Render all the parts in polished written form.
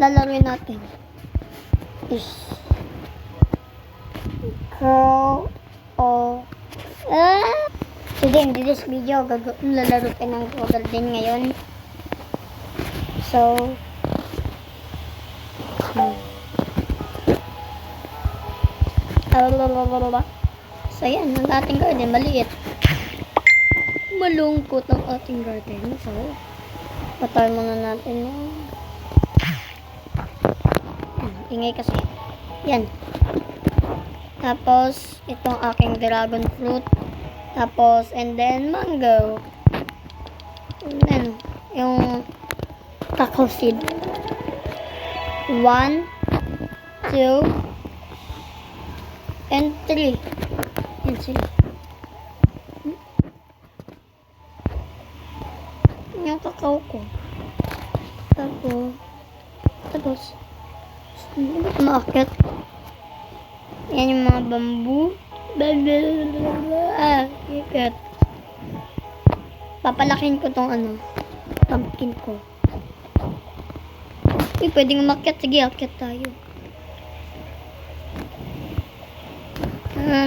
lalaroin natin is Crow o today in this video lalaro tayo ng Grow Garden ngayon. So yan ang ating garden, maliit, malungkot ang ating garden. So patay muna natin yung ingay kasi yan. Tapos itong aking dragon fruit, tapos and then mango, and then yung cacao seed. 1, 2 and 3. Yan sila. Yung cacao ko. Tapos hindi ba umaakit? Yan yung mga bamboo. Ikat. Papalakin ko tong pumpkin ko. Uy, pwedeng umakyat. Sige, akyat tayo.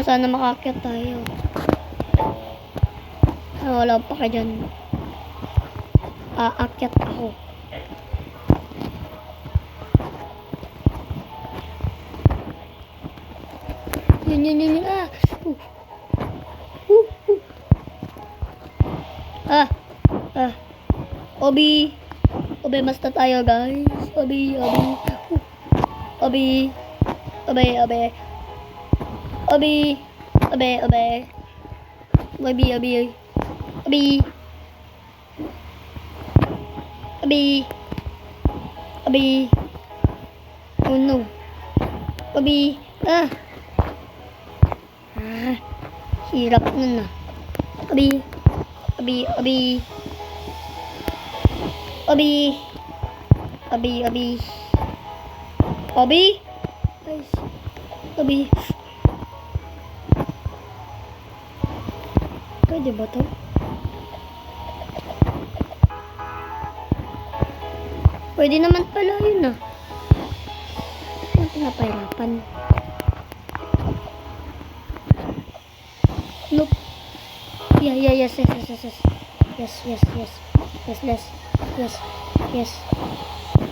Sana makakyat tayo. Wala pa ka dyan. Aakyat ako. Yun. Obi, basta tayo, guys. Obi. Oh no. Obi. Hirap nun na. Obi. Guys. Obi. Pwede ba to? Pwede naman pala yun Ang pinapahirapan. Nope.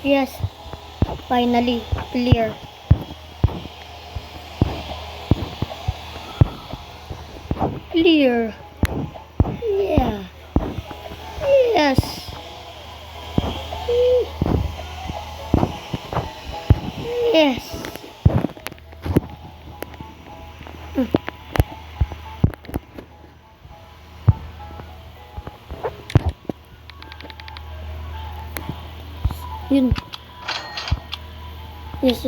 Yes. Finally, clear. Yeah. Yes. Yun. Yes.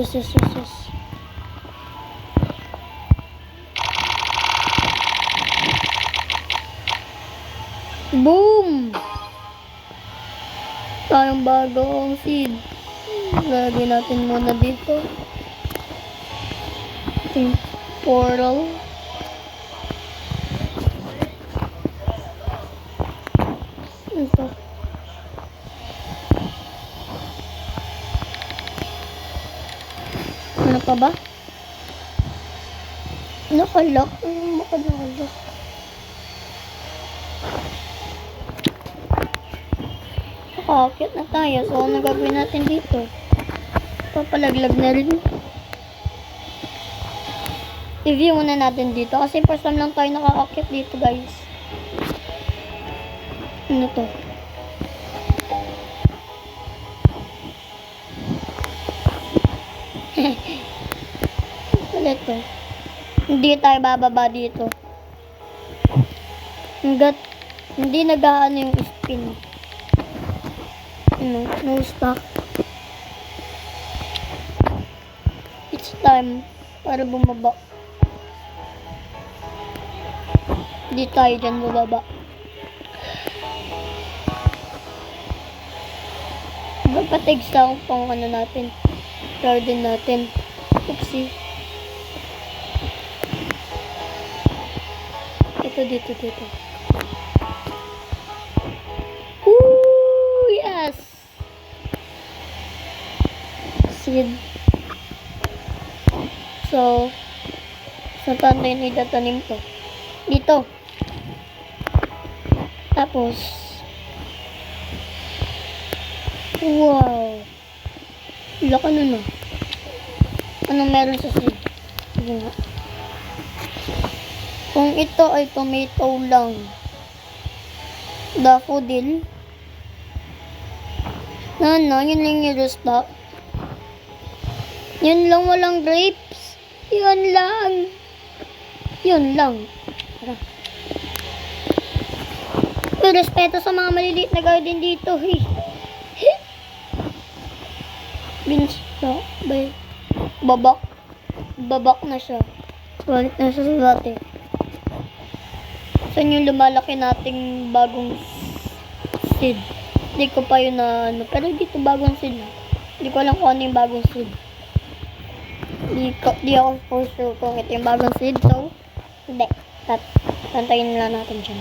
Boom! Tayong bagong seed. Lagyan natin muna dito. Ito yung portal. Ito. Ano pa ba? Nakalock. Nakalock. Nakakakit na tayo. So, ano gagawin natin dito? Papalaglag na rin. I-view muna natin dito. Kasi first time lang tayo nakakakit dito, guys. Ano to? Ulit to. Hindi tayo bababa dito. Hanggat hindi nag-aano yung spin. No stock. It's time para bumaba. Hindi tayo dyan bumaba. Magpatigs lang pang natin. Garden natin. Oopsie. Dito. Ooh, yes! seed. So, sa natin itatanim to? Dito. Tapos, wow. Laka na no. Anong meron sa seed? Sige nga. Kung ito ay tomato lang, daffodil, yun lang yung stop. Yun lang, walang grapes. Yun lang. Tara. Respeto sa mga maliliit na garden dito. Binsta. Babak na siya. Balik na siya sa dati. Saan yung lumalaki nating bagong seed? Hindi ko pa yun na ano. Pero dito bagong seed na. Hindi ko alam kung ano yung bagong seed. Di ako for sure kung ito yung bagong seed. So, hindi. Tantayin lang natin dyan.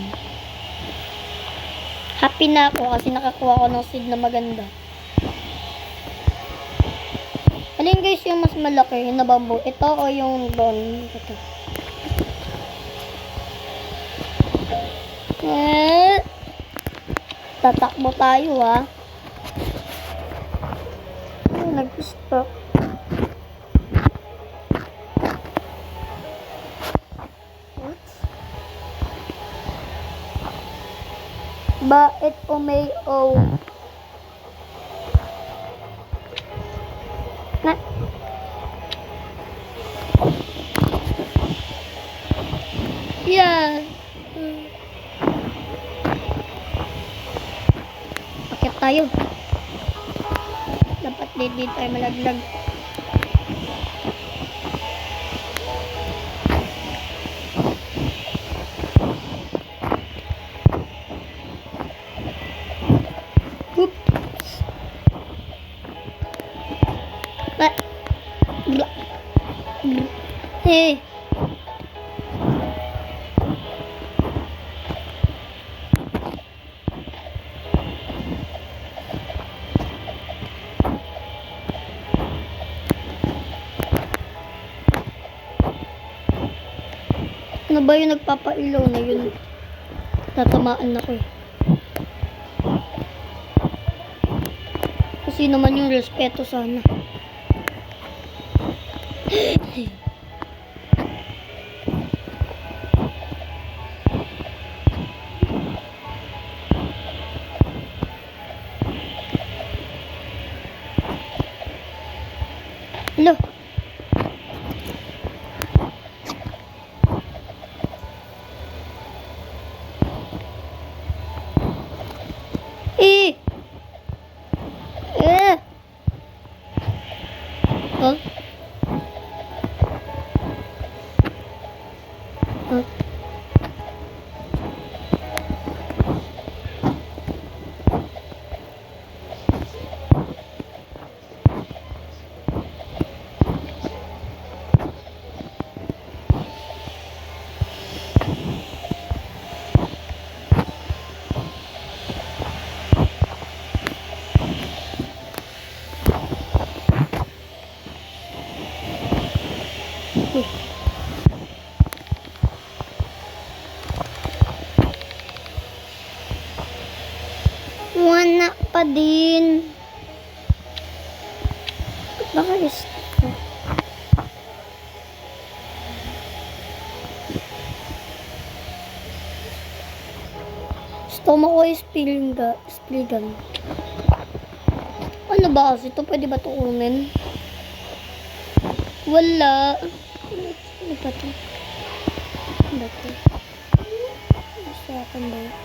Happy na ako kasi nakakuha ko ng seed na maganda. Alin guys yung mas malaki na bamboo? Ito o yung brown? Ito. Tatakbo tayo ha. Nag-stop. Bakit umayo? Na. Yeah. Akit tayo. Dapat di tayo malaglag. Hey. Ano ba yung nagpapailaw na yun? Tatamaan ako eh. Kasi naman yung respeto sana. Hello. Huh? Huh? Wala pa din. Baka is stomach ko is spilgan. Ano ba kasi ito? Pwede ba ito kunin? Wala. Ano ba ito? Ano ba ito? Sa akin ba yun?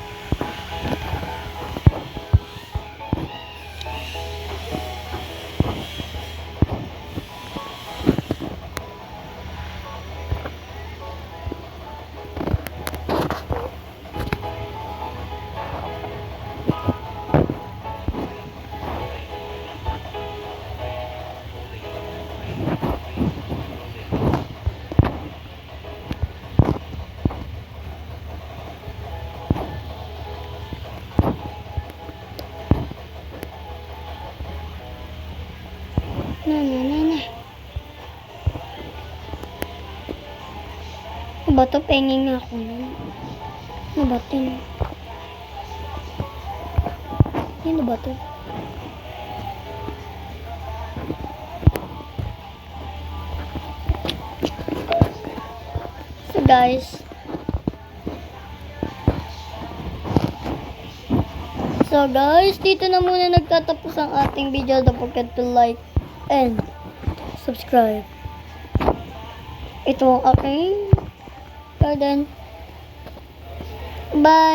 Na. Ano ba to? Penging ako nun. Ano ba to? Ano ba to? So guys, dito na muna nagtatapos ang ating video. Don't forget to like and subscribe. Ito ang aking garden. Bye!